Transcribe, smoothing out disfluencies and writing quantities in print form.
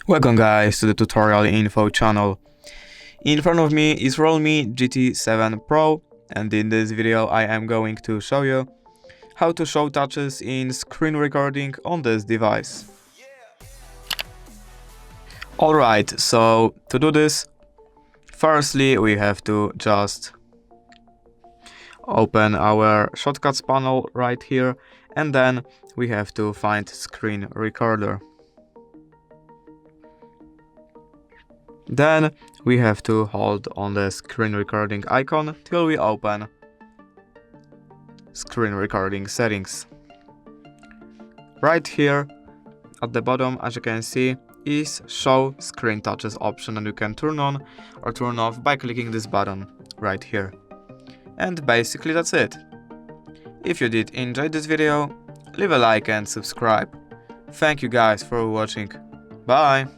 Welcome guys to the tutorial info channel. In front of me is Realme GT7 Pro, and in this video I am going to show you how to show touches in screen recording on this device. Alright, so to do this, firstly we have to just open our shortcuts panel right here, and then we have to find screen recorder. Then we have to hold on the screen recording icon till we open screen recording settings. Right here at the bottom, as you can see, is show screen touches option, and you can turn on or turn off by clicking this button right here. And basically that's it. If you did enjoy this video, leave a like and subscribe. Thank you guys for watching. Bye!